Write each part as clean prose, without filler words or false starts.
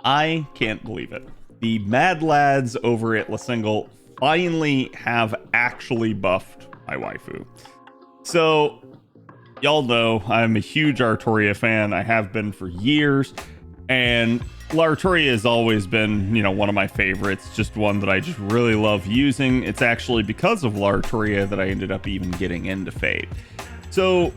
I can't believe it. The mad lads over at La Single finally have actually buffed my waifu. So, y'all know I'm a huge Artoria fan. I have been for years. And Lartoria has always been, one of my favorites. Just one that I just really love using. It's actually because of Lartoria that I ended up even getting into Fate. So,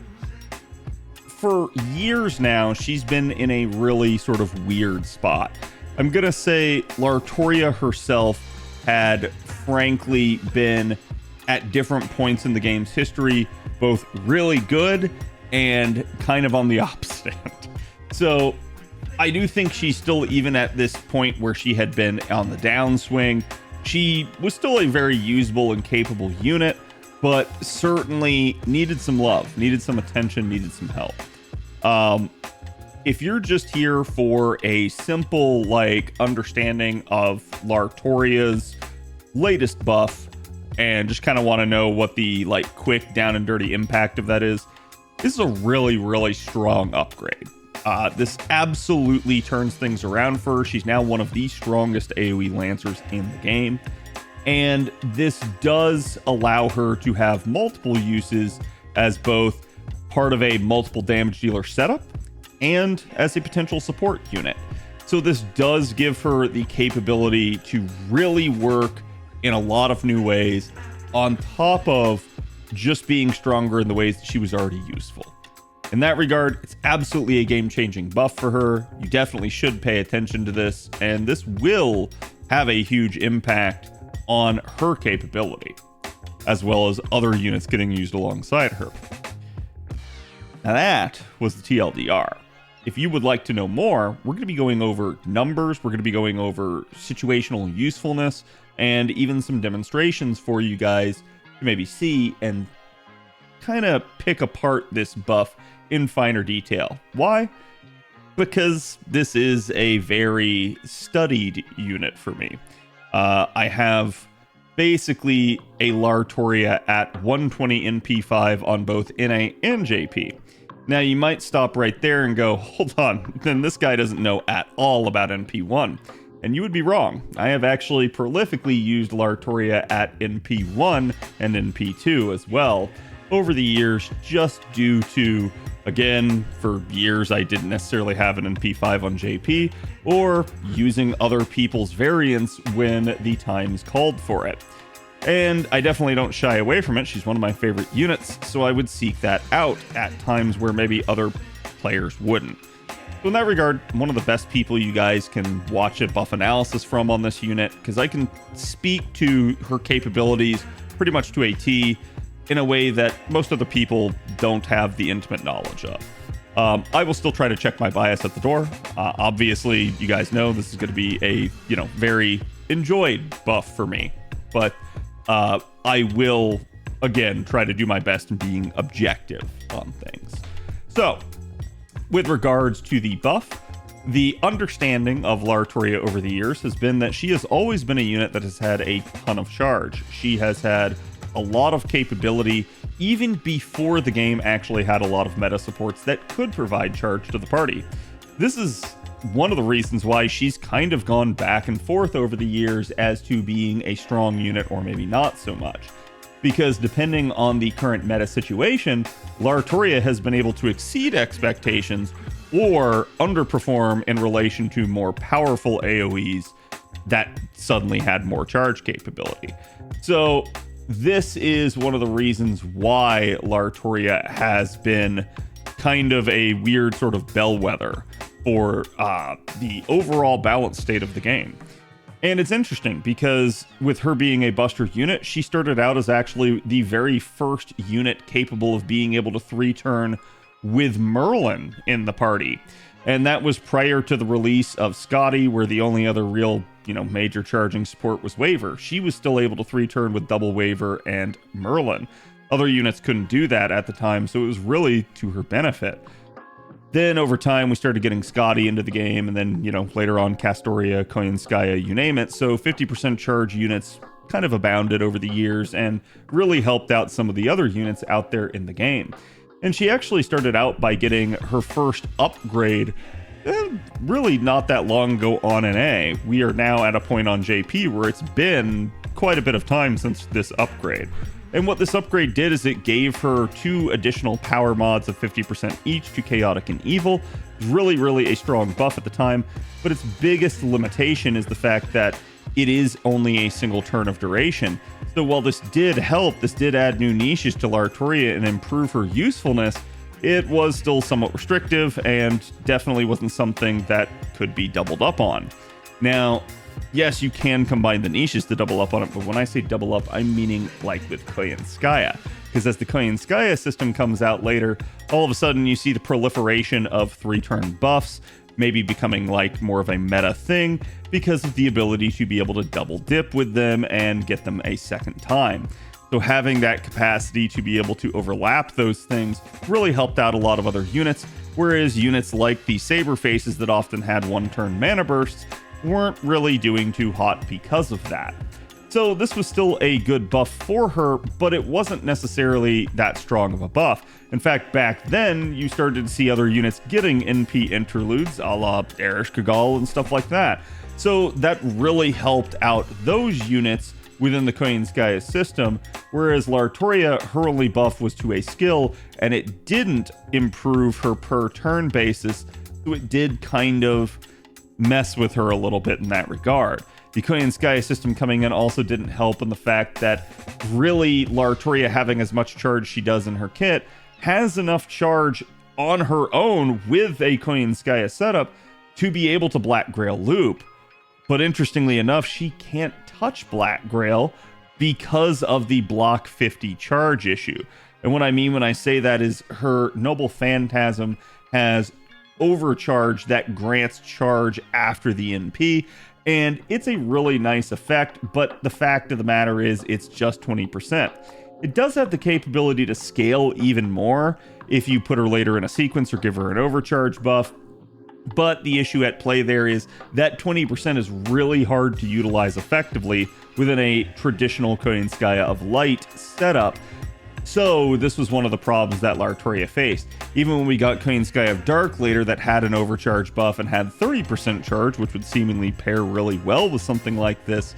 for years now, she's been in a really sort of weird spot. I'm gonna say Lartoria herself had frankly been at different points in the game's history, both really good and kind of on the opposite end. So I do think she's still even at this point where she had been on the downswing. She was still a very usable and capable unit, but certainly needed some love, needed some attention, needed some help. If you're just here for a simple understanding of Lartoria's latest buff and just kind of want to know what the quick down and dirty impact of that is, this is a really, really strong upgrade. This absolutely turns things around for her. She's now one of the strongest AoE Lancers in the game. And this does allow her to have multiple uses as both part of a multiple damage dealer setup and as a potential support unit. So this does give her the capability to really work in a lot of new ways on top of just being stronger in the ways that she was already useful. In that regard, it's absolutely a game-changing buff for her. You definitely should pay attention to this, and this will have a huge impact on her capability, as well as other units getting used alongside her. Now that was the TLDR. If you would like to know more, we're going to be going over numbers, we're going to be going over situational usefulness, and even some demonstrations for you guys to maybe see and kind of pick apart this buff in finer detail. Why? Because this is a very studied unit for me. I have basically a Lartoria at 120 NP5 on both NA and JP. Now you might stop right there and go, hold on, then this guy doesn't know at all about NP1. And you would be wrong. I have actually prolifically used Lartoria at NP1 and NP2 as well over the years, just due to, again, for years I didn't necessarily have an NP5 on JP, or using other people's variants when the times called for it. And I definitely don't shy away from it. She's one of my favorite units, so I would seek that out at times where maybe other players wouldn't. So in that regard, one of the best people you guys can watch a buff analysis from on this unit, because I can speak to her capabilities pretty much to a T in a way that most other people don't have the intimate knowledge of. I will still try to check my bias at the door. Obviously, you guys know this is going to be a very enjoyed buff for me, but I will, again, try to do my best in being objective on things. So, with regards to the buff, the understanding of Lartoria over the years has been that she has always been a unit that has had a ton of charge. She has had a lot of capability even before the game actually had a lot of meta supports that could provide charge to the party. This is one of the reasons why she's kind of gone back and forth over the years as to being a strong unit or maybe not so much. Because depending on the current meta situation, Lartoria has been able to exceed expectations or underperform in relation to more powerful AoEs that suddenly had more charge capability. So this is one of the reasons why Lartoria has been kind of a weird sort of bellwether for the overall balanced state of the game. And it's interesting because with her being a buster unit, she started out as actually the very first unit capable of being able to 3-turn with Merlin in the party. And that was prior to the release of Scotty, where the only other real, major charging support was Waver. She was still able to 3-turn with double Waver and Merlin. Other units couldn't do that at the time, so it was really to her benefit. Then over time, we started getting Scotty into the game, and then, later on, Castoria, Koyanskaya, you name it. So 50% charge units kind of abounded over the years and really helped out some of the other units out there in the game. And she actually started out by getting her first upgrade really not that long ago on NA. We are now at a point on JP where it's been quite a bit of time since this upgrade. And what this upgrade did is it gave her 2 additional power mods of 50% each to Chaotic and Evil. Really a strong buff at the time, but its biggest limitation is the fact that it is only a single turn of duration. So while this did help, this did add new niches to Lartoria and improve her usefulness, it was still somewhat restrictive and definitely wasn't something that could be doubled up on. Now, yes, you can combine the niches to double up on it, but when I say double up, I'm meaning like with Koyanskaya. Because as the Koyanskaya system comes out later, all of a sudden you see the proliferation of 3-turn buffs, maybe becoming like more of a meta thing because of the ability to be able to double dip with them and get them a second time. So having that capacity to be able to overlap those things really helped out a lot of other units, whereas units like the Saber Faces that often had 1-turn mana bursts weren't really doing too hot because of that. So this was still a good buff for her, but it wasn't necessarily that strong of a buff. In fact, back then, you started to see other units getting NP interludes, a la Erish Kagall and stuff like that. So that really helped out those units within the Koyanskaya system, whereas Lartoria, her only buff was to a skill, and it didn't improve her per turn basis, so it did kind of mess with her a little bit in that regard. The Koyanskaya system coming in also didn't help in the fact that really Lartoria having as much charge she does in her kit has enough charge on her own with a Koyanskaya setup to be able to Black Grail loop. But interestingly enough, she can't touch Black Grail because of the block 50 charge issue. And what I mean when I say that is her Noble Phantasm has overcharge that grants charge after the NP, and it's a really nice effect, but the fact of the matter is it's just 20%. It does have the capability to scale even more if you put her later in a sequence or give her an overcharge buff, but the issue at play there is that 20% is really hard to utilize effectively within a traditional Koyanskaya of Light setup. So this was one of the problems that Lartoria faced. Even when we got Koyanskaya of Dark later that had an overcharge buff and had 30% charge, which would seemingly pair really well with something like this,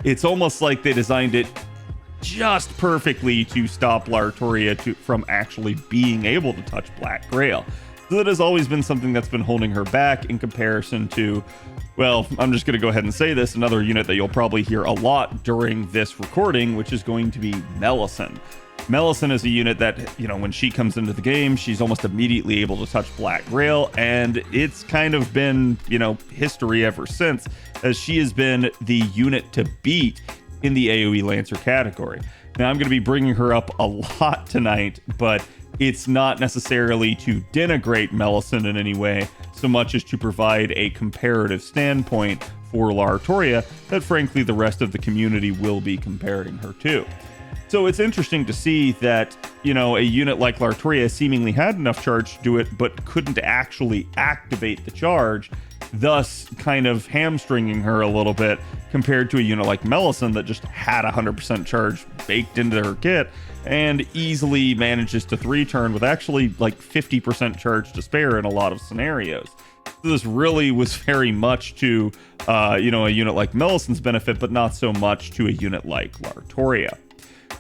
it's almost like they designed it just perfectly to stop Lartoria from actually being able to touch Black Grail. So that has always been something that's been holding her back in comparison to, well, I'm just going to go ahead and say this, another unit that you'll probably hear a lot during this recording, which is going to be Melisande. Melisande is a unit that, you know, when she comes into the game, she's almost immediately able to touch Black Grail, and it's kind of been, you know, history ever since, as she has been the unit to beat in the AoE Lancer category. Now, I'm going to be bringing her up a lot tonight, but it's not necessarily to denigrate Melisande in any way, so much as to provide a comparative standpoint for Lartoria that, frankly, the rest of the community will be comparing her to. So it's interesting to see that, you know, a unit like Lartoria seemingly had enough charge to do it, but couldn't actually activate the charge, thus kind of hamstringing her a little bit compared to a unit like Melisande that just had 100% charge baked into her kit and easily manages to 3-turn with actually like 50% charge to spare in a lot of scenarios. So this really was very much to, you know, a unit like Melisande's benefit, but not so much to a unit like Lartoria.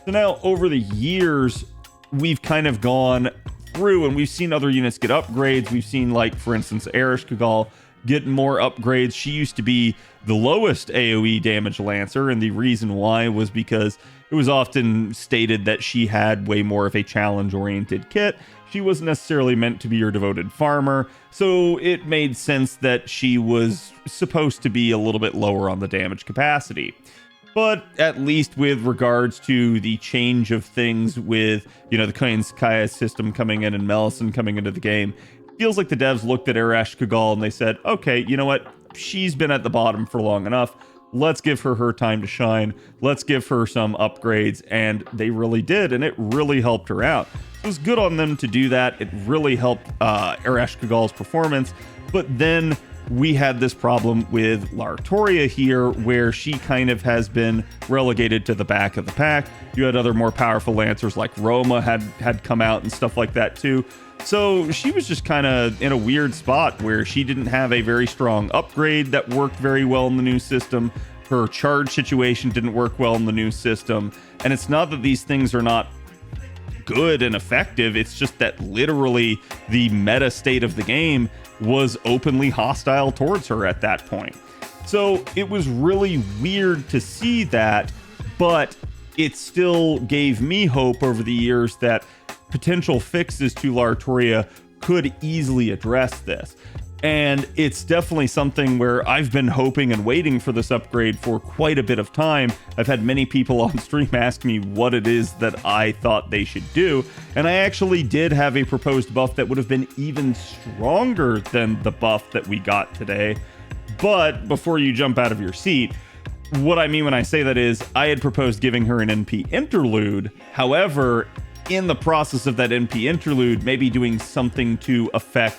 So now, over the years, we've kind of gone through and we've seen other units get upgrades. We've seen, like, for instance, Erish Kagall get more upgrades. She used to be the lowest AoE damage Lancer, and the reason why was because it was often stated that she had way more of a challenge-oriented kit. She wasn't necessarily meant to be your devoted farmer, so it made sense that she was supposed to be a little bit lower on the damage capacity. But at least with regards to the change of things with, you know, the Koyanskaya system coming in and Melisande coming into the game, it feels like the devs looked at Erish Kagall and they said, okay, you know what? She's been at the bottom for long enough. Let's give her time to shine. Let's give her some upgrades. And they really did. And it really helped her out. It was good on them to do that. It really helped Erish Kagall's performance. But then we had this problem with Lartoria here, where she kind of has been relegated to the back of the pack. You had other more powerful Lancers like Roma had come out and stuff like that too. So she was just kind of in a weird spot where she didn't have a very strong upgrade that worked very well in the new system. Her charge situation didn't work well in the new system. And it's not that these things are not good and effective. It's just that literally the meta state of the game was openly hostile towards her at that point. So it was really weird to see that, but it still gave me hope over the years that potential fixes to Lartoria could easily address this. And it's definitely something where I've been hoping and waiting for this upgrade for quite a bit of time. I've had many people on stream ask me what it is that I thought they should do. And I actually did have a proposed buff that would have been even stronger than the buff that we got today. But before you jump out of your seat, what I mean when I say that is I had proposed giving her an NP interlude. However, in the process of that NP interlude, maybe doing something to affect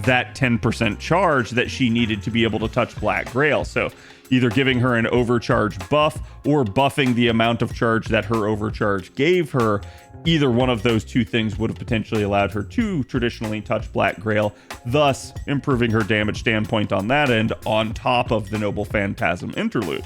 that 10% charge that she needed to be able to touch Black Grail. So either giving her an overcharge buff or buffing the amount of charge that her overcharge gave her. Either one of those two things would have potentially allowed her to traditionally touch Black Grail, thus improving her damage standpoint on that end on top of the Noble Phantasm interlude.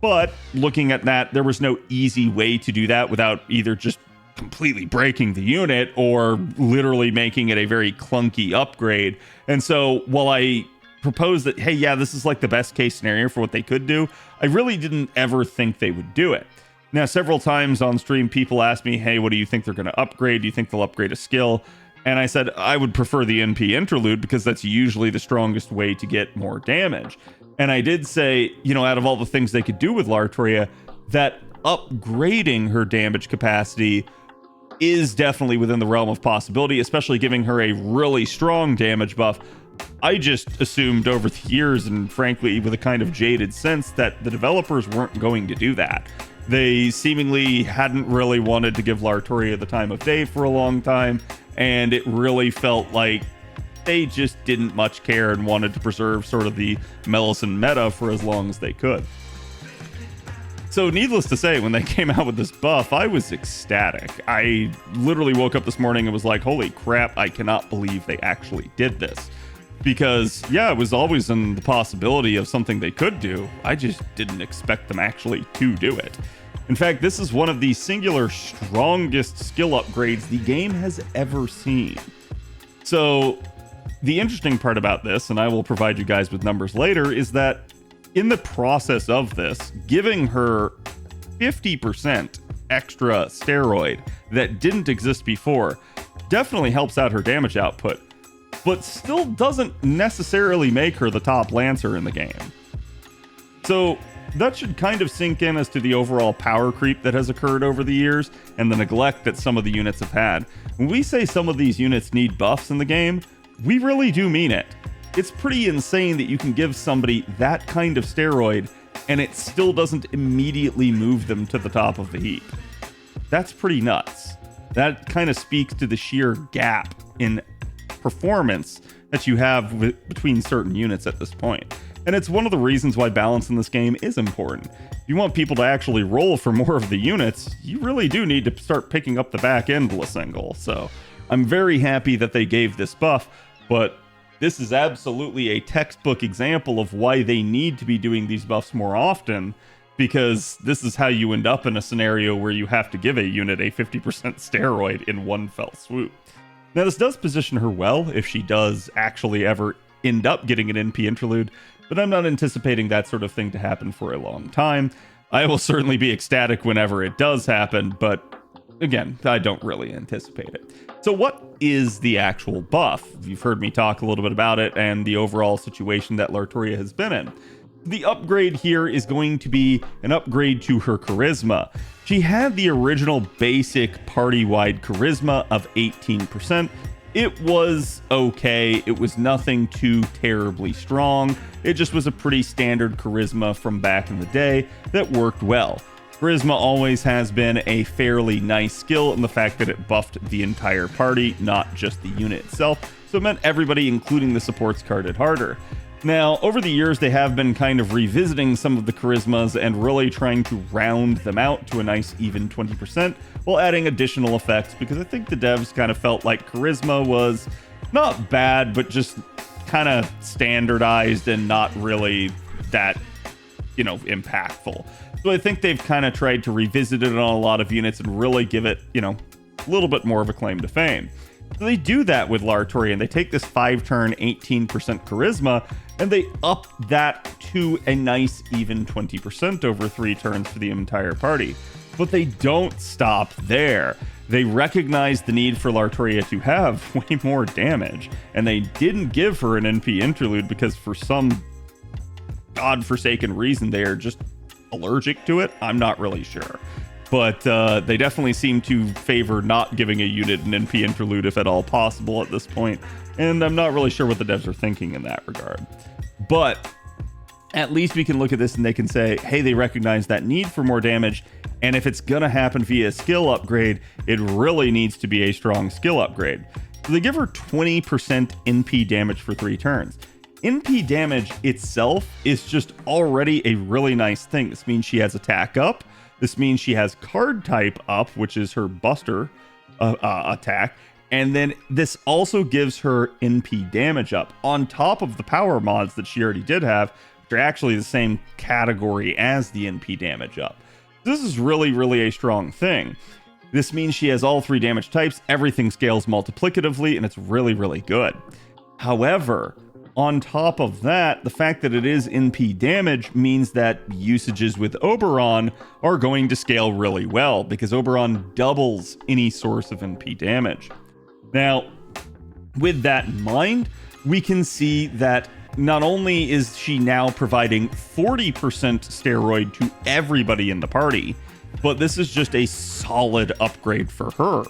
But looking at that, there was no easy way to do that without either just completely breaking the unit or literally making it a very clunky upgrade. And so while I proposed that, hey, yeah, this is like the best case scenario for what they could do, I really didn't ever think they would do it. Now, several times on stream, people asked me, hey, what do you think they're going to upgrade? Do you think they'll upgrade a skill? And I said, I would prefer the NP interlude because that's usually the strongest way to get more damage. And I did say, you know, out of all the things they could do with Lartoria, that upgrading her damage capacity is definitely within the realm of possibility, especially giving her a really strong damage buff. I just assumed over the years, and frankly with a kind of jaded sense, that the developers weren't going to do that. They seemingly hadn't really wanted to give Lartoria the time of day for a long time, and it really felt like they just didn't much care and wanted to preserve sort of the Melisande meta for as long as they could. So needless to say, when they came out with this buff, I was ecstatic. I literally woke up this morning and was like, holy crap, I cannot believe they actually did this. Because, yeah, it was always in the possibility of something they could do. I just didn't expect them actually to do it. In fact, this is one of the singular strongest skill upgrades the game has ever seen. So the interesting part about this, and I will provide you guys with numbers later, is that in the process of this, giving her 50% extra steroid that didn't exist before definitely helps out her damage output, but still doesn't necessarily make her the top Lancer in the game. So that should kind of sink in as to the overall power creep that has occurred over the years and the neglect that some of the units have had. When we say some of these units need buffs in the game, we really do mean it. It's pretty insane that you can give somebody that kind of steroid and it still doesn't immediately move them to the top of the heap. That's pretty nuts. That kind of speaks to the sheer gap in performance that you have between certain units at this point. And it's one of the reasons why balance in this game is important. If you want people to actually roll for more of the units, you really do need to start picking up the back end single. So I'm very happy that they gave this buff, but this is absolutely a textbook example of why they need to be doing these buffs more often, because this is how you end up in a scenario where you have to give a unit a 50% steroid in one fell swoop. Now, this does position her well if she does actually ever end up getting an NP interlude, but I'm not anticipating that sort of thing to happen for a long time. I will certainly be ecstatic whenever it does happen, but again, I don't really anticipate it. So what is the actual buff? You've heard me talk a little bit about it and the overall situation that Lartoria has been in. The upgrade here is going to be an upgrade to her charisma. She had the original basic party-wide charisma of 18%. It was okay. It was nothing too terribly strong. It just was a pretty standard charisma from back in the day that worked well. Charisma always has been a fairly nice skill in the fact that it buffed the entire party, not just the unit itself. So it meant everybody, including the supports, carded harder. Now, over the years, they have been kind of revisiting some of the charismas and really trying to round them out to a nice even 20% while adding additional effects, because I think the devs kind of felt like charisma was not bad, but just kind of standardized and not really that, you know, impactful. So I think they've kind of tried to revisit it on a lot of units and really give it, you know, a little bit more of a claim to fame. So they do that with Lartoria, and they take this 5-turn 18% charisma and they up that to a nice even 20% over 3 turns for the entire party. But they don't stop there. They recognize the need for Lartoria to have way more damage, and they didn't give her an NP interlude because for some godforsaken reason they are just allergic to it. I'm not really sure. But they definitely seem to favor not giving a unit an NP interlude if at all possible at this point, and I'm not really sure what the devs are thinking in that regard. But at least we can look at this and they can say, hey, they recognize that need for more damage, and if it's gonna happen via a skill upgrade, it really needs to be a strong skill upgrade. So they give her 20% NP damage for 3 turns. NP damage itself is just already a really nice thing. This means she has attack up. This means she has card type up, which is her buster attack. And then this also gives her NP damage up on top of the power mods that she already did have, which are actually the same category as the NP damage up. This is really, really a strong thing. This means she has all 3 damage types, everything scales multiplicatively, and it's really, really good. However, on top of that, the fact that it is NP damage means that usages with Oberon are going to scale really well, because Oberon doubles any source of NP damage. Now, with that in mind, we can see that not only is she now providing 40% steroid to everybody in the party, but this is just a solid upgrade for her.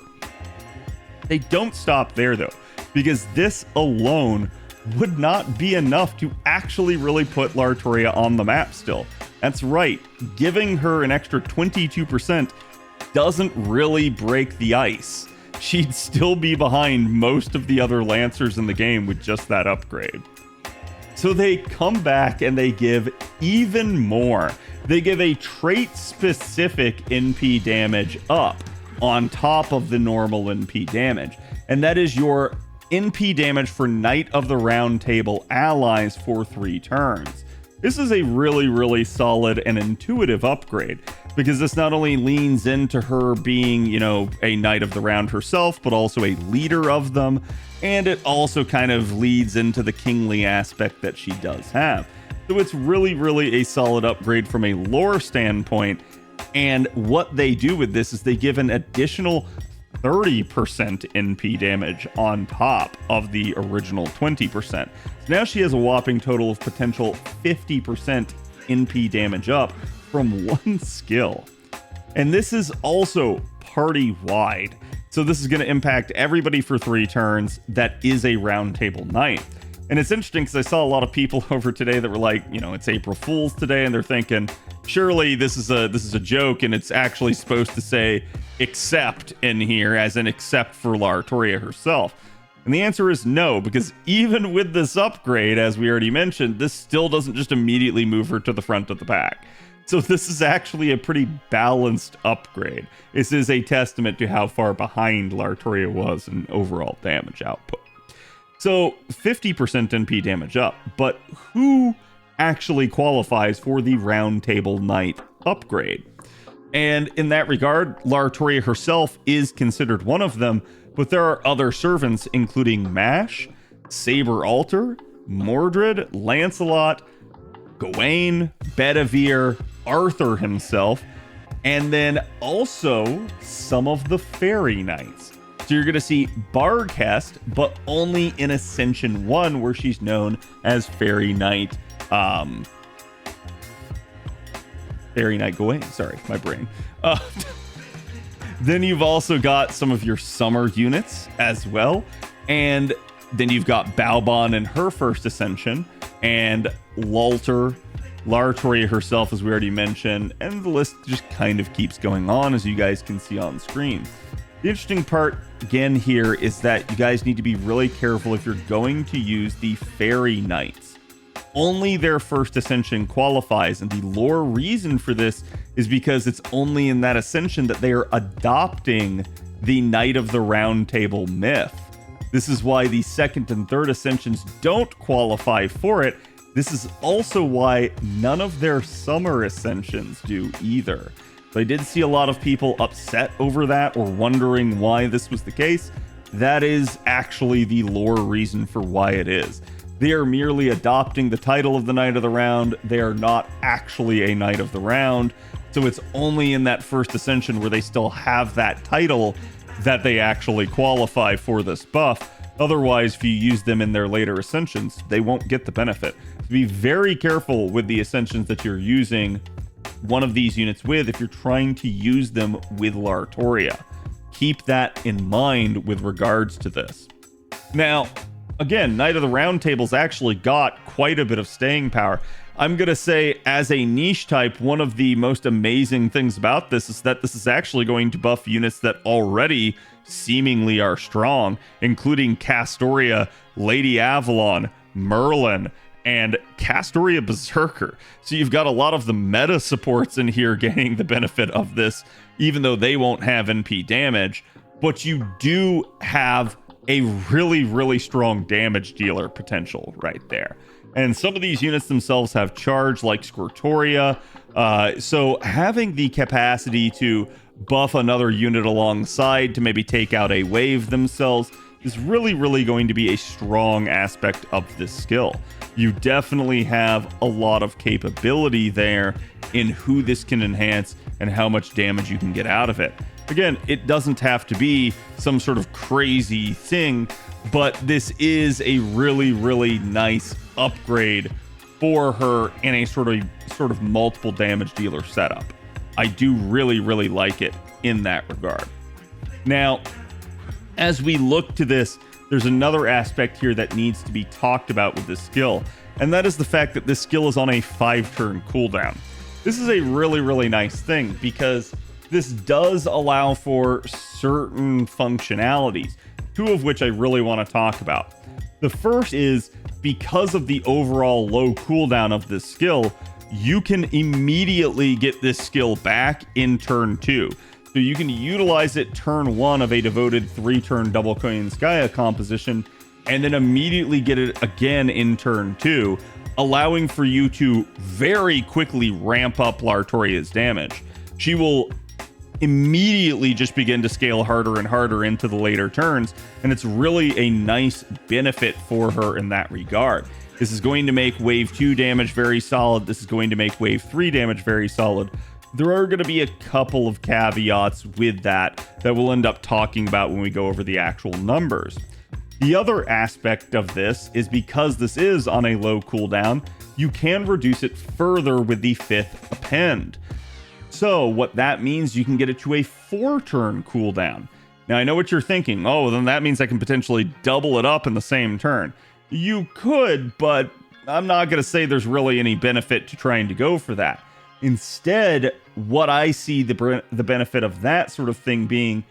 They don't stop there though, because this alone would not be enough to actually really put Lartoria on the map still. That's right, giving her an extra 22% doesn't really break the ice. She'd still be behind most of the other Lancers in the game with just that upgrade. So they come back and they give even more. They give a trait-specific NP damage up on top of the normal NP damage. And that is your NP damage for Knight of the Round Table allies for 3 turns. This is a really, really solid and intuitive upgrade, because this not only leans into her being, you know, a Knight of the Round herself, but also a leader of them, and it also kind of leads into the kingly aspect that she does have. So it's really, really a solid upgrade from a lore standpoint, and what they do with this is they give an additional 30% NP damage on top of the original 20%. So now she has a whopping total of potential 50% NP damage up from 1 skill. And this is also party-wide. So this is going to impact everybody for 3 turns that is a round table knight. And it's interesting because I saw a lot of people over today that were like, you know, it's April Fool's today, and they're thinking, surely this is a joke, and it's actually supposed to say except in here, as in except for Lartoria herself. And the answer is no, because even with this upgrade, as we already mentioned, this still doesn't just immediately move her to the front of the pack. So this is actually a pretty balanced upgrade. This is a testament to how far behind Lartoria was in overall damage output. So 50% NP damage up, but who actually qualifies for the Round Table Knight upgrade? And in that regard, Lartoria herself is considered one of them, but there are other servants including Mash, Saber Alter, Mordred, Lancelot, Gawain, Bedivere, Arthur himself, and then also some of the Fairy Knights. So you're going to see Barghest, but only in Ascension 1, where she's known as Fairy Knight. Fairy Knight Gawain, sorry, my brain. Then you've also got some of your summer units as well. And then you've got Balbon in her first Ascension, and Lalter, Lartoria herself, as we already mentioned, and the list just kind of keeps going on, as you guys can see on screen. The interesting part, again, here is that you guys need to be really careful if you're going to use the Fairy Knights. only their first ascension qualifies. And the lore reason for this is because it's only in that ascension that they are adopting the Knight of the Round Table myth. This is why the second and third ascensions don't qualify for it. This is also why none of their summer ascensions do either. So I did see a lot of people upset over that or wondering why this was the case. That is actually the lore reason for why it is. They are merely adopting the title of the Knight of the Round. They are not actually a Knight of the Round. So it's only in that first ascension where they still have that title that they actually qualify for this buff. Otherwise, if you use them in their later ascensions, they won't get the benefit. So be very careful with the ascensions that you're using one of these units with if you're trying to use them with Lartoria. Keep that in mind with regards to this. Now, again, Knight of the Round Table's actually got quite a bit of staying power. I'm going to say, as a niche type, one of the most amazing things about this is that this is actually going to buff units that already seemingly are strong, including Castoria, Lady Avalon, Merlin, and Castoria Berserker. So you've got a lot of the meta supports in here gaining the benefit of this, even though they won't have NP damage. But you do have a really, really strong damage dealer potential right there. And some of these units themselves have charge, like Squirtoria. So having the capacity to buff another unit alongside to maybe take out a wave themselves is really, really going to be a strong aspect of this skill. You definitely have a lot of capability there in who this can enhance and how much damage you can get out of it. Again, it doesn't have to be some sort of crazy thing, but this is a really, really nice upgrade for her in a sort of multiple damage dealer setup. I do really, really like it in that regard. Now, as we look to this, there's another aspect here that needs to be talked about with this skill, and that is the fact that this skill is on a 5-turn cooldown. This is a really, really nice thing because this does allow for certain functionalities, two of which I really want to talk about. The first is, because of the overall low cooldown of this skill, you can immediately get this skill back in turn 2. So you can utilize it turn 1 of a devoted 3-turn double Koyanskaya composition, and then immediately get it again in turn 2, allowing for you to very quickly ramp up Lartoria's damage. She will immediately just begin to scale harder and harder into the later turns, and it's really a nice benefit for her in that regard. This is going to make wave 2 damage very solid. This is going to make wave 3 damage very solid. There are going to be a couple of caveats with that we'll end up talking about when we go over the actual numbers. The other aspect of this is, because this is on a low cooldown, you can reduce it further with the 5th append. So what that means, you can get it to a 4-turn cooldown. Now, I know what you're thinking. Oh, then that means I can potentially double it up in the same turn. You could, but I'm not going to say there's really any benefit to trying to go for that. Instead, what I see the benefit of that sort of thing being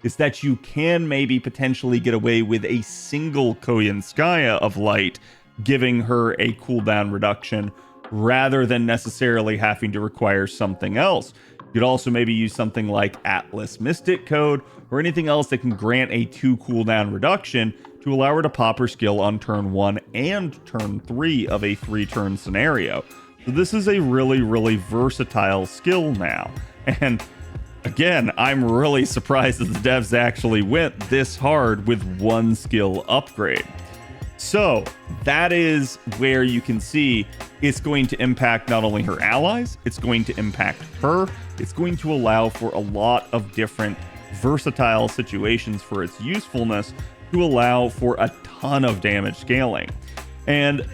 is that you can maybe potentially get away with a single Koyanskaya of light, giving her a cooldown reduction, rather than necessarily having to require something else. You could also maybe use something like Atlas Mystic Code or anything else that can grant a 2 cooldown reduction to allow her to pop her skill on turn 1 and turn 3 of a 3-turn scenario. So this is a really, really versatile skill now. And again, I'm really surprised that the devs actually went this hard with one skill upgrade. So that is where you can see it's going to impact not only her allies, it's going to impact her, it's going to allow for a lot of different versatile situations for its usefulness to allow for a ton of damage scaling. And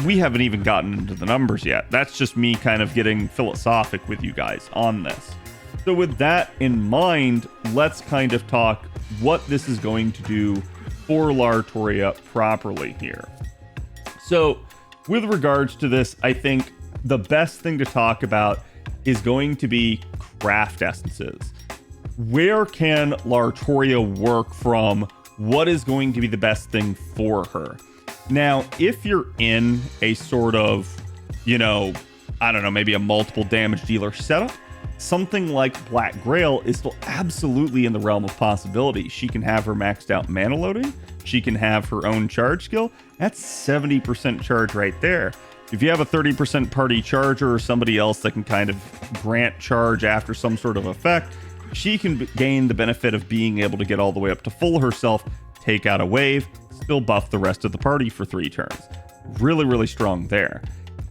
we haven't even gotten into the numbers yet. That's just me kind of getting philosophic with you guys on this. So with that in mind, let's kind of talk what this is going to do for Lartoria properly here. So with regards to this, I think the best thing to talk about is going to be craft essences. Where can Lartoria work from? What is going to be the best thing for her? Now, if you're in a sort of, you know, I don't know, maybe a multiple damage dealer setup, something like Black Grail is still absolutely in the realm of possibility. She can have her maxed out mana loading. She can have her own charge skill. That's 70% charge right there. If you have a 30% party charger or somebody else that can kind of grant charge after some sort of effect, she can gain the benefit of being able to get all the way up to full herself, take out a wave, still buff the rest of the party for 3 turns. Really, really strong there.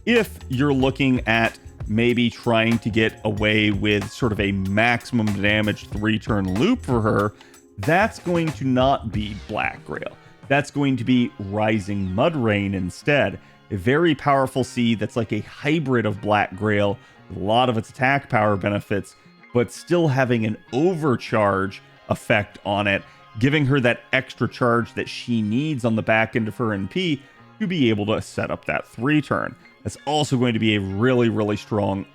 If you're looking at maybe trying to get away with sort of a maximum damage 3-turn loop for her, that's going to not be Black Grail. That's going to be Rising Mud Rain instead. A very powerful seed that's like a hybrid of Black Grail, with a lot of its attack power benefits, but still having an overcharge effect on it, giving her that extra charge that she needs on the back end of her NP to be able to set up that 3-turn. That's also going to be a really, really strong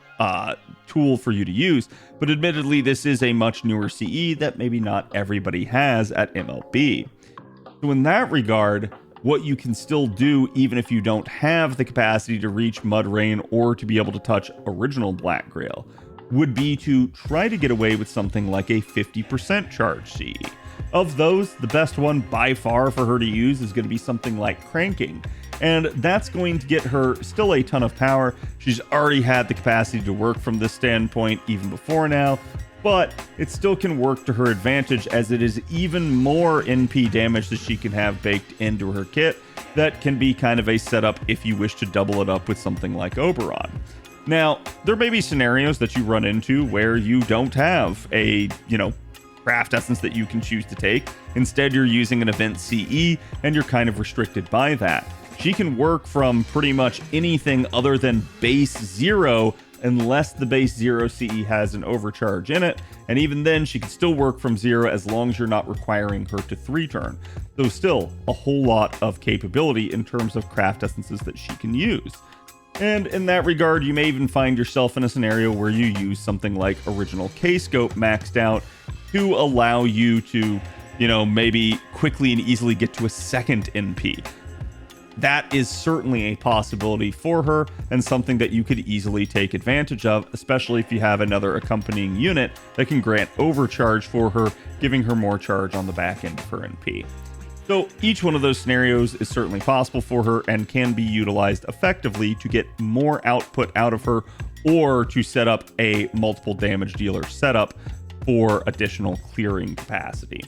tool for you to use, but admittedly, this is a much newer CE that maybe not everybody has at MLB. So in that regard, what you can still do, even if you don't have the capacity to reach Mud Rain or to be able to touch original Black Grail, would be to try to get away with something like a 50% charge CE. Of those, the best one by far for her to use is going to be something like Cranking, and that's going to get her still a ton of power. She's already had the capacity to work from this standpoint even before now, but it still can work to her advantage, as it is even more NP damage that she can have baked into her kit that can be kind of a setup if you wish to double it up with something like Oberon. Now, there may be scenarios that you run into where you don't have a, craft essence that you can choose to take. Instead, you're using an event CE and you're kind of restricted by that. She can work from pretty much anything other than base 0 unless the base 0 CE has an overcharge in it, and even then she can still work from 0 as long as you're not requiring her to 3-turn. So still a whole lot of capability in terms of craft essences that she can use. And in that regard, you may even find yourself in a scenario where you use something like Original K-Scope maxed out to allow you to, maybe quickly and easily get to a second NP. That is certainly a possibility for her and something that you could easily take advantage of, especially if you have another accompanying unit that can grant overcharge for her, giving her more charge on the back end of her NP. So each one of those scenarios is certainly possible for her and can be utilized effectively to get more output out of her, or to set up a multiple damage dealer setup for additional clearing capacity.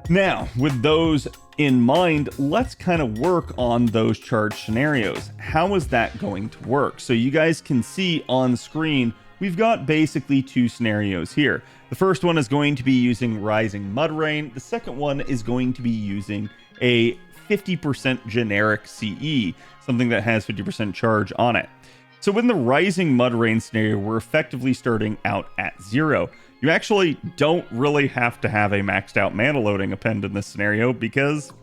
Now, with those in mind, let's kind of work on those charge scenarios. How is that going to work? So you guys can see on screen, we've got basically 2 scenarios here. The first one is going to be using Rising Mud Rain. The second one is going to be using a 50% generic CE, something that has 50% charge on it. So in the Rising Mud Rain scenario, we're effectively starting out at 0. You actually don't really have to have a maxed out mana loading append in this scenario, because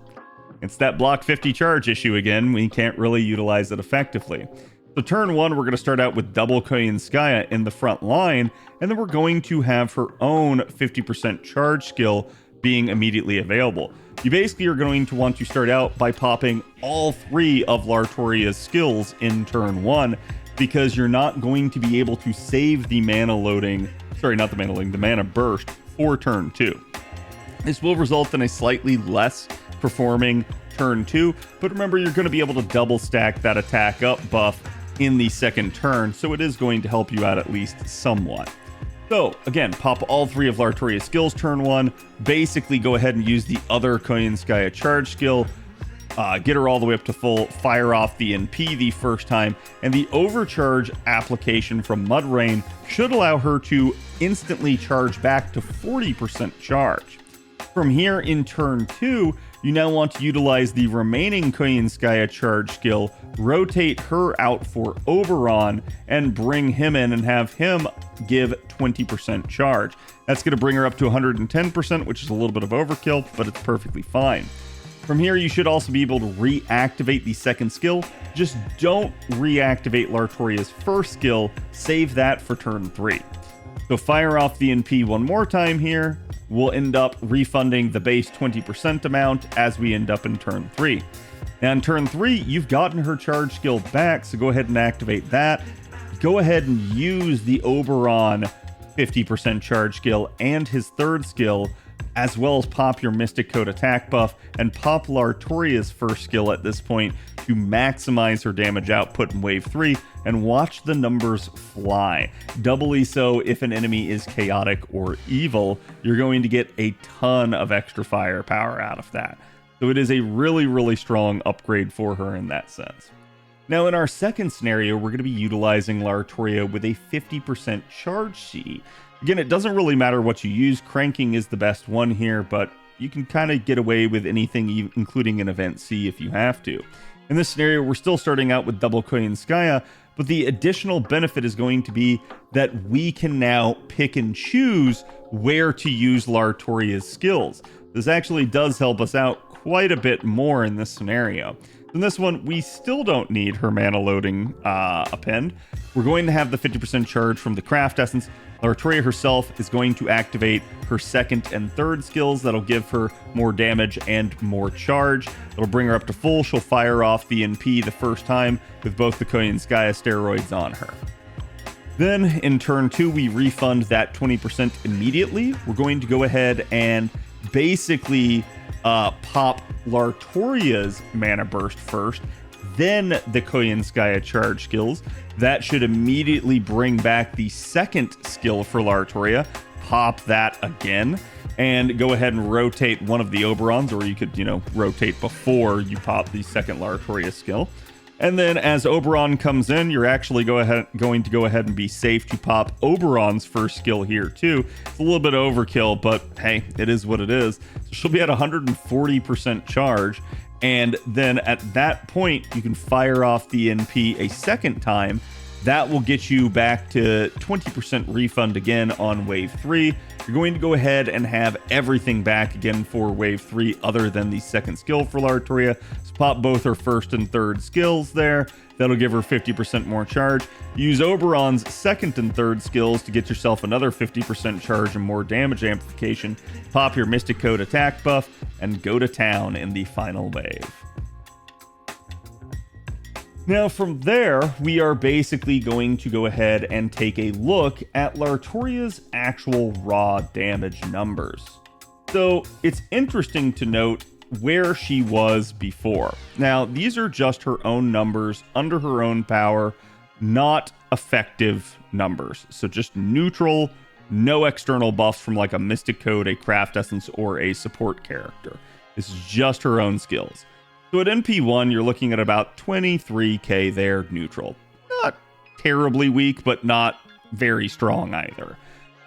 it's that block 50 charge issue again. We can't really utilize it effectively. So turn 1, we're going to start out with double Koyanskaya in the front line, and then we're going to have her own 50% charge skill being immediately available. You basically are going to want to start out by popping all 3 of Lartoria's skills in turn 1, because you're not going to be able to save the mana loading, sorry, not the mana loading, the mana burst for turn 2. This will result in a slightly less performing turn 2, but remember, you're going to be able to double stack that attack up buff in the second turn, so it is going to help you out at least somewhat. So again, pop all 3 of Lartoria's skills turn 1, basically go ahead and use the other Koyanskaya charge skill, get her all the way up to full, fire off the NP the first time, and the overcharge application from Mud Rain should allow her to instantly charge back to 40% charge. From here in turn 2, you now want to utilize the remaining Koyanskaya charge skill, rotate her out for Oberon, and bring him in and have him give 20% charge. That's going to bring her up to 110%, which is a little bit of overkill, but it's perfectly fine. From here, you should also be able to reactivate the second skill. Just don't reactivate Lartoria's first skill. Save that for turn 3. So fire off the NP one more time here. We'll end up refunding the base 20% amount as we end up in turn 3. Now in turn 3, you've gotten her charge skill back, so go ahead and activate that. Go ahead and use the Oberon 50% charge skill and his third skill, as well as pop your Mystic Coat attack buff and pop Lartoria's first skill at this point to maximize her damage output in wave 3 and watch the numbers fly. Doubly so if an enemy is chaotic or evil, you're going to get a ton of extra firepower out of that. So it is a really, really strong upgrade for her in that sense. Now in our second scenario, we're going to be utilizing Lartoria with a 50% charge C. Again, it doesn't really matter what you use. Cranking is the best one here, but you can kind of get away with anything, including an event C if you have to. In this scenario, we're still starting out with double Koyanskaya, but the additional benefit is going to be that we can now pick and choose where to use Lartoria's skills. This actually does help us out quite a bit more in this scenario. In this one, we still don't need her mana loading append. We're going to have the 50% charge from the craft essence. Lartoria herself is going to activate her second and third skills. That'll give her more damage and more charge. It'll bring her up to full. She'll fire off the NP the first time with both the Koyanskaya steroids on her. Then in turn 2, we refund that 20% immediately. We're going to go ahead and basically pop Lartoria's mana burst first, then the Koyanskaya charge skills. That should immediately bring back the second skill for Lartoria. Pop that again, and go ahead and rotate one of the Oberons, or you could, rotate before you pop the second Lartoria skill. And then as Oberon comes in, you're actually going to go ahead and be safe to pop Oberon's first skill here too. It's a little bit overkill, but hey, it is what it is. So she'll be at 140% charge. And then at that point, you can fire off the NP a second time. That will get you back to 20% refund again on wave 3. You're going to go ahead and have everything back again for wave 3 other than the second skill for Lartoria. So pop both her first and third skills there. That'll give her 50% more charge. Use Oberon's second and third skills to get yourself another 50% charge and more damage amplification. Pop your Mystic Coat attack buff and go to town in the final wave. Now from there, we are basically going to go ahead and take a look at Lartoria's actual raw damage numbers. So it's interesting to note where she was before. Now, these are just her own numbers under her own power, not effective numbers. So just neutral, no external buffs from like a Mystic Coat, a Craft Essence, or a support character. This is just her own skills. So at NP1, you're looking at about 23k there, neutral. Not terribly weak, but not very strong either.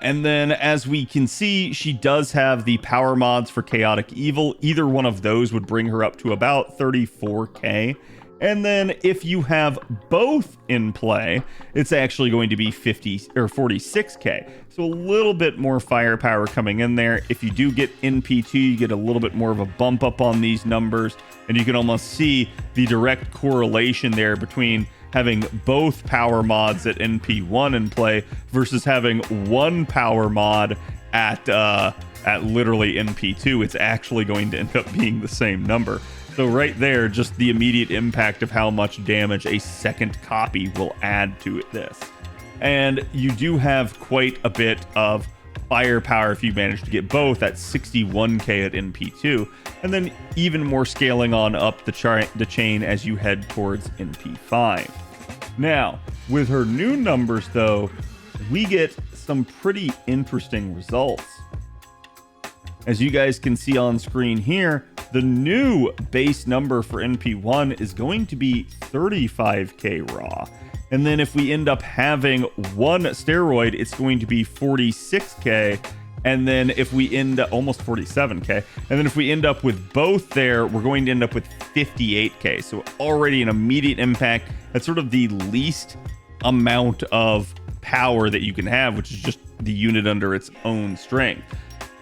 And then as we can see, she does have the power mods for Chaotic Evil. Either one of those would bring her up to about 34k. And then if you have both in play, it's actually going to be 50 or 46k. So a little bit more firepower coming in there. If you do get NP2, you get a little bit more of a bump up on these numbers. And you can almost see the direct correlation there between having both power mods at NP1 in play versus having one power mod at literally NP2. It's actually going to end up being the same number. So right there, just the immediate impact of how much damage a second copy will add to this. And you do have quite a bit of firepower if you manage to get both at 61k at NP2, and then even more scaling on up the chain as you head towards NP5. Now, with her new numbers though, we get some pretty interesting results. As you guys can see on screen here, the new base number for NP1 is going to be 35k raw. And then if we end up having one steroid, it's going to be 46k. And then if we end up almost 47k, and then if we end up with both there, we're going to end up with 58k. So already an immediate impact. That's sort of the least amount of power that you can have, which is just the unit under its own strength.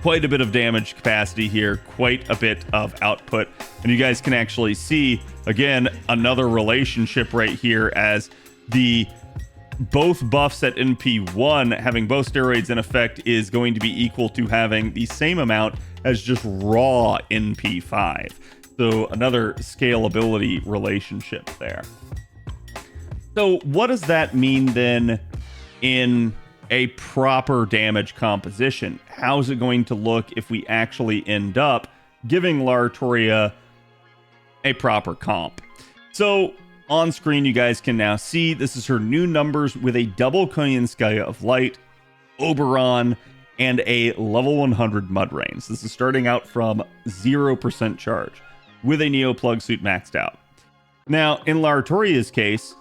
Quite a bit of damage capacity here, quite a bit of output. And you guys can actually see, again, another relationship right here as the both buffs at NP1, having both steroids in effect, is going to be equal to having the same amount as just raw NP5. So another scalability relationship there. So what does that mean then in a proper damage composition? How's it going to look if we actually end up giving Lartoria a proper comp? So on screen, you guys can now see this is her new numbers with a double Koyanskaya of Light, Oberon, and a level 100 Mud Rain. So this is starting out from 0% charge with a Neo Plug suit maxed out. Now, in Lartoria's case,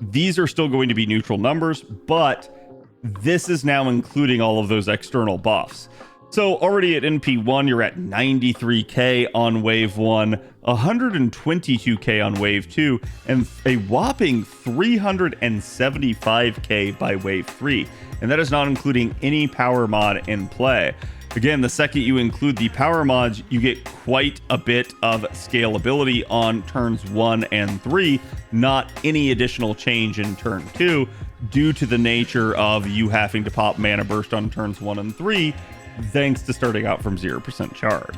these are still going to be neutral numbers, but this is now including all of those external buffs. So already at NP1, you're at 93k on wave 1, 122k on wave 2, and a whopping 375k by wave 3. And that is not including any power mod in play. Again, the second you include the power mods, you get quite a bit of scalability on turns 1 and 3, not any additional change in turn 2, due to the nature of you having to pop mana burst on turns 1 and 3, thanks to starting out from 0% charge.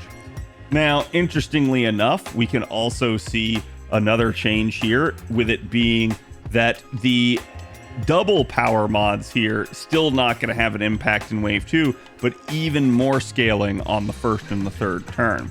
Now, interestingly enough, we can also see another change here, with it being that the double power mods here still not going to have an impact in wave 2, but even more scaling on the first and the third turn.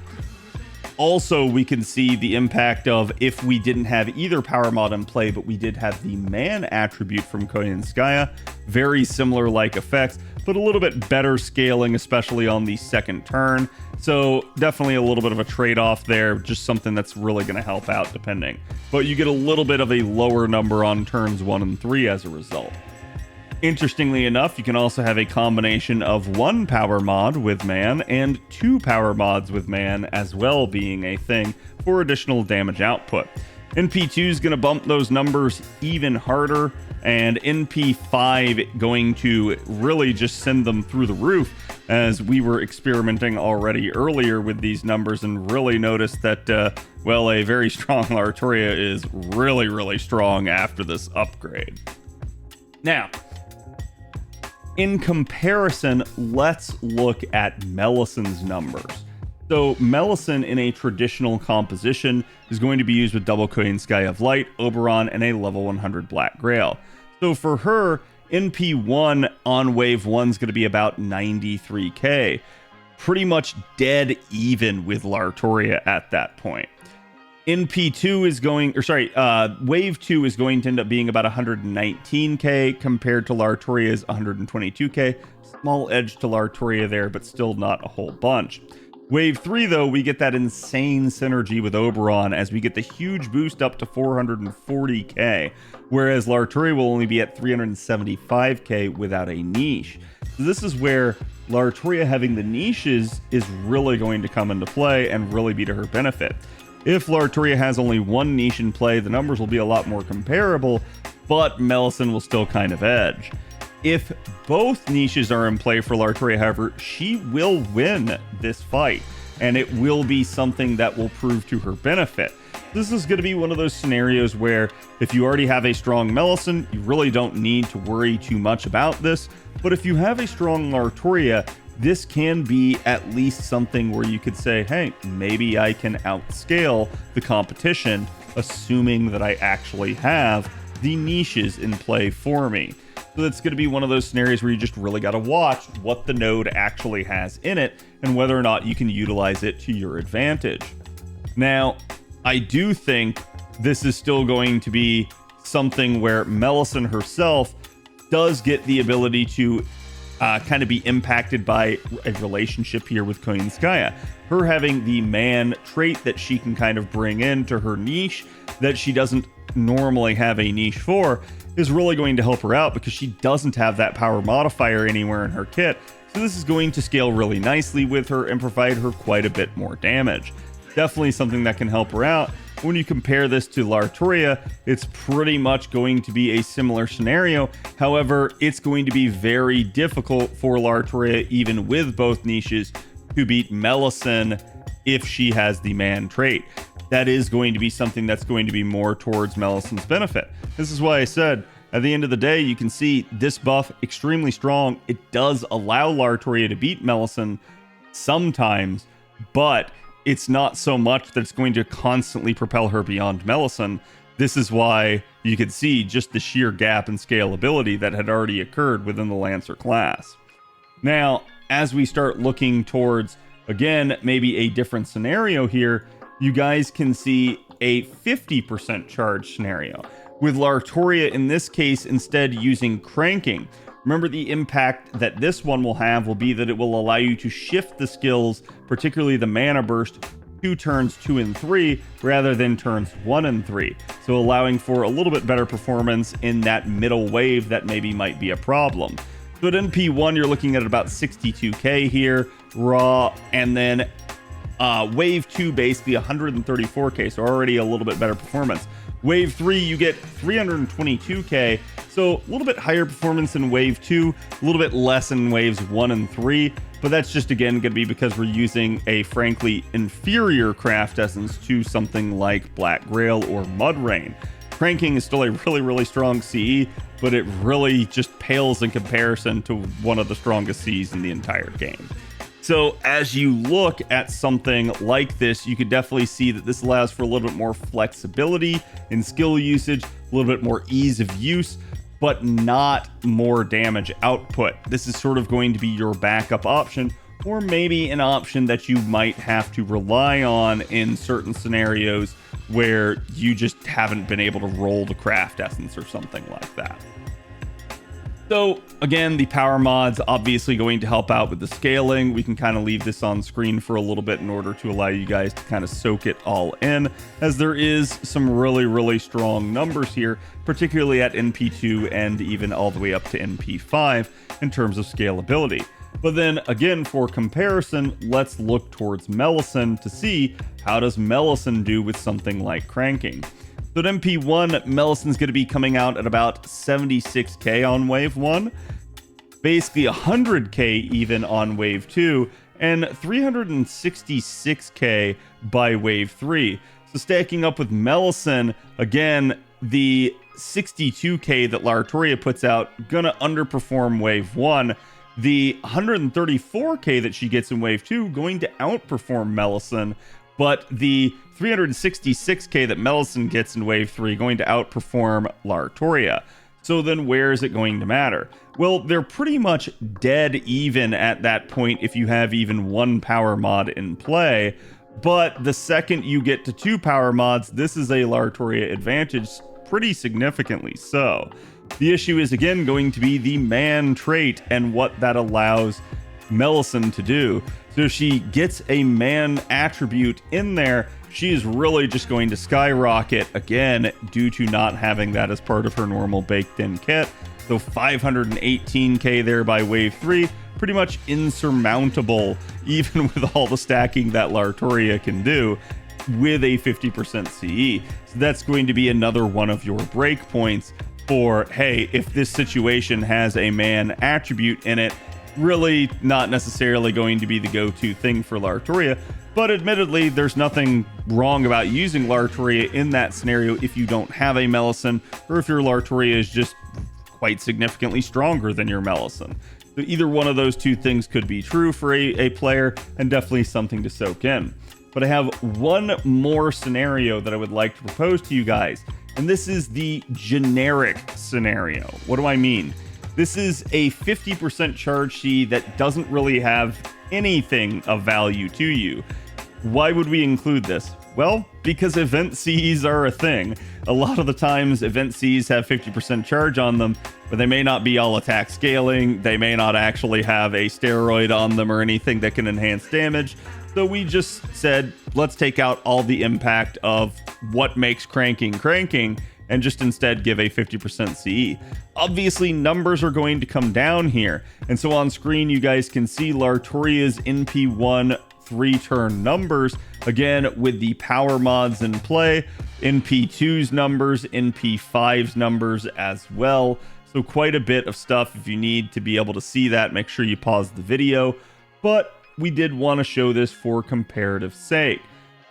Also, we can see the impact of if we didn't have either power mod in play, but we did have the man attribute from Koyanskaya, very similar like effects, but a little bit better scaling, especially on the second turn. So definitely a little bit of a trade-off there, just something that's really going to help out depending. But you get a little bit of a lower number on turns 1 and 3 as a result. Interestingly enough, you can also have a combination of 1 power mod with man and 2 power mods with man as well being a thing for additional damage output. NP2 is going to bump those numbers even harder, and NP5 going to really just send them through the roof, as we were experimenting already earlier with these numbers and really noticed that, well, a very strong Lartoria is really strong after this upgrade. Now, in comparison, let's look at Melison's numbers. So Melison in a traditional composition is going to be used with double Koyanskaya of Light, Oberon, and a level 100 Black Grail. So for her, NP1 on wave 1 is going to be about 93k. Pretty much dead even with Lartoria at that point. NP2 is going, wave 2 is going to end up being about 119k compared to Lartoria's 122k. Small edge to Lartoria there, but still not a whole bunch. Wave 3, though, we get that insane synergy with Oberon as we get the huge boost up to 440k, whereas Lartoria will only be at 375k without a niche. So this is where Lartoria having the niches is really going to come into play and really be to her benefit. If Lartoria has only 1 niche in play, the numbers will be a lot more comparable, but Melison will still kind of edge. If both niches are in play for Lartoria, however, she will win this fight, and it will be something that will prove to her benefit. This is going to be one of those scenarios where if you already have a strong Melison, you really don't need to worry too much about this, but if you have a strong Lartoria, this can be at least something where you could say, hey, maybe I can outscale the competition, assuming that I actually have the niches in play for me. So that's going to be one of those scenarios where you just really got to watch what the node actually has in it and whether or not you can utilize it to your advantage. Now, I do think this is still going to be something where Melison herself does get the ability to kind of be impacted by a relationship here with Koyanskaya. Her having the man trait that she can kind of bring into her niche that she doesn't normally have a niche for is really going to help her out because she doesn't have that power modifier anywhere in her kit. So this is going to scale really nicely with her and provide her quite a bit more damage. Definitely something that can help her out. When you compare this to Lartoria, it's pretty much going to be a similar scenario. However, it's going to be very difficult for Lartoria, even with both niches, to beat Melison if she has the man trait. That is going to be something that's going to be more towards Melison's benefit. This is why I said, at the end of the day, you can see this buff extremely strong. It does allow Lartoria to beat Melison sometimes, but it's not so much that it's going to constantly propel her beyond Melisson. This is why you could see just the sheer gap in scalability that had already occurred within the Lancer class. Now, as we start looking towards, again, maybe a different scenario here, you guys can see a 50% charge scenario, with Lartoria in this case instead using cranking. Remember, the impact that this one will have will be that it will allow you to shift the skills, particularly the mana burst, to turns 2 and 3 rather than turns 1 and 3. So allowing for a little bit better performance in that middle wave that maybe might be a problem. So at NP1, you're looking at about 62k here, raw, and then wave 2 basically 134k, so already a little bit better performance. Wave 3, you get 322k, so a little bit higher performance in wave 2, a little bit less in waves 1 and 3, but that's just again going to be because we're using a frankly inferior craft essence to something like Black Grail or Mud Rain. Cranking is still a really strong CE, but it really just pales in comparison to one of the strongest CEs in the entire game. So as you look at something like this, you could definitely see that this allows for a little bit more flexibility in skill usage, a little bit more ease of use, but not more damage output. This is sort of going to be your backup option, or maybe an option that you might have to rely on in certain scenarios where you just haven't been able to roll the craft essence or something like that. So again, the power mod's obviously going to help out with the scaling. We can kind of leave this on screen for a little bit in order to allow you guys to kind of soak it all in, as there is some really strong numbers here, particularly at NP2 and even all the way up to NP5 in terms of scalability. But then again, for comparison, let's look towards Melisson to see how does Melisson do with something like cranking. So at MP1, Melisson's going to be coming out at about 76k on wave 1, basically 100k even on wave 2, and 366k by wave 3. So stacking up with Melisson, again, the 62k that Lartoria puts out, gonna underperform wave 1. The 134k that she gets in wave 2 going to outperform Melisson, but the 366k that Melisson gets in wave 3 going to outperform Lartoria. So then where is it going to matter? Well, they're pretty much dead even at that point if you have even one power mod in play, but the second you get to 2 power mods, this is a Lartoria advantage, pretty significantly so. The issue is again going to be the man trait and what that allows Melisson to do. So if she gets a man attribute in there, she is really just going to skyrocket again due to not having that as part of her normal baked in kit. So 518k there by wave 3, pretty much insurmountable even with all the stacking that Lartoria can do with a 50% CE. So that's going to be another one of your breakpoints for, hey, if this situation has a man attribute in it, really not necessarily going to be the go-to thing for Lartoria, but admittedly, there's nothing wrong about using Lartoria in that scenario if you don't have a Melisson, or if your Lartoria is just quite significantly stronger than your Melisson. So either one of those two things could be true for a player, and definitely something to soak in. But I have one more scenario that I would like to propose to you guys, and this is the generic scenario. What do I mean? This is a 50% charge C that doesn't really have anything of value to you. Why would we include this? Well, because event Cs are a thing. A lot of the times event Cs have 50% charge on them, but they may not be all attack scaling. They may not actually have a steroid on them or anything that can enhance damage. So we just said, let's take out all the impact of what makes cranking and just instead give a 50% CE. Obviously, numbers are going to come down here. And so on screen, you guys can see Lartoria's NP1 3-turn numbers, again, with the power mods in play, NP2's numbers, NP5's numbers as well. So quite a bit of stuff. If you need to be able to see that, make sure you pause the video. But we did want to show this for comparative sake.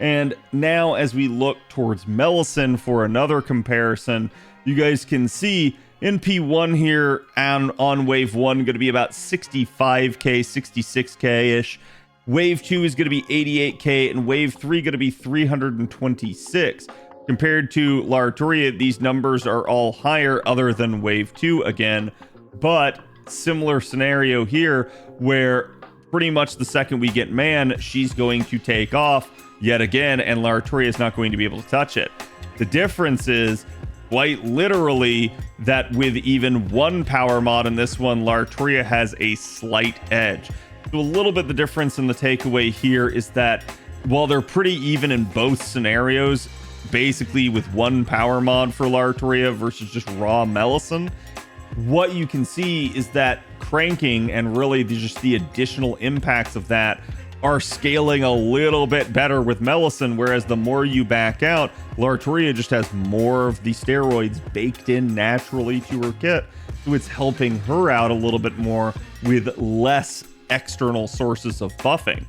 And now as we look towards Melisson for another comparison, you guys can see NP1 here on wave 1 going to be about 65k, 66k-ish. Wave 2 is going to be 88k, and Wave 3 going to be 326. Compared to Lartoria, these numbers are all higher other than Wave 2 again, but similar scenario here where pretty much the second we get man, she's going to take off yet again, and Lartoria is not going to be able to touch it. The difference is quite literally that with even one power mod in this one, Lartoria has a slight edge. So a little bit the difference in the takeaway here is that while they're pretty even in both scenarios, basically with one power mod for Lartoria versus just raw Melisson, what you can see is that cranking and really just the additional impacts of that are scaling a little bit better with Melisson, whereas the more you back out, Lartoria just has more of the steroids baked in naturally to her kit, so it's helping her out a little bit more with less external sources of buffing.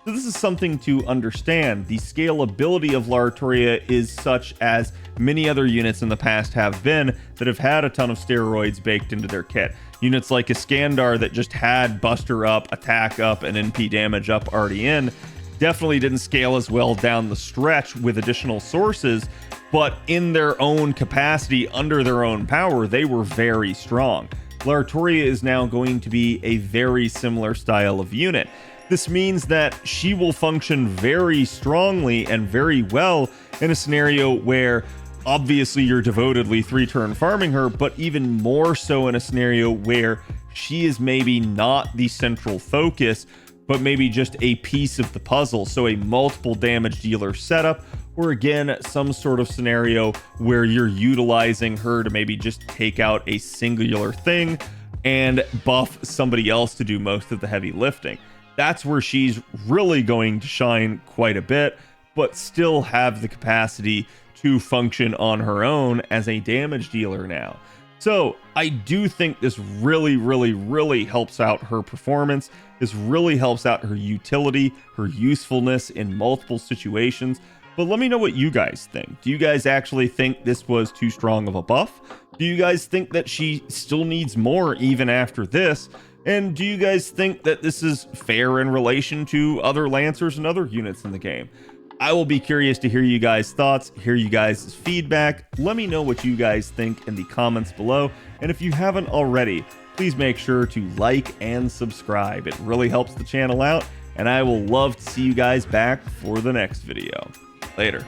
So this is something to understand. The scalability of Lartoria is such as many other units in the past have been that have had a ton of steroids baked into their kit. Units like Iskandar that just had Buster up, Attack up, and NP damage up already in definitely didn't scale as well down the stretch with additional sources, but in their own capacity, under their own power, they were very strong. Lartoria is now going to be a very similar style of unit. This means that she will function very strongly and very well in a scenario where obviously you're devotedly 3-turn farming her, but even more so in a scenario where she is maybe not the central focus, but maybe just a piece of the puzzle. So a multiple damage dealer setup, or again, some sort of scenario where you're utilizing her to maybe just take out a singular thing and buff somebody else to do most of the heavy lifting. That's where she's really going to shine quite a bit, but still have the capacity to function on her own as a damage dealer now. So I do think this really helps out her performance. This really helps out her utility, her usefulness in multiple situations. But let me know what you guys think. Do you guys actually think this was too strong of a buff? Do you guys think that she still needs more even after this? And do you guys think that this is fair in relation to other Lancers and other units in the game? I will be curious to hear you guys' thoughts, hear you guys' feedback. Let me know what you guys think in the comments below. And if you haven't already, please make sure to like and subscribe. It really helps the channel out, and I will love to see you guys back for the next video. Later.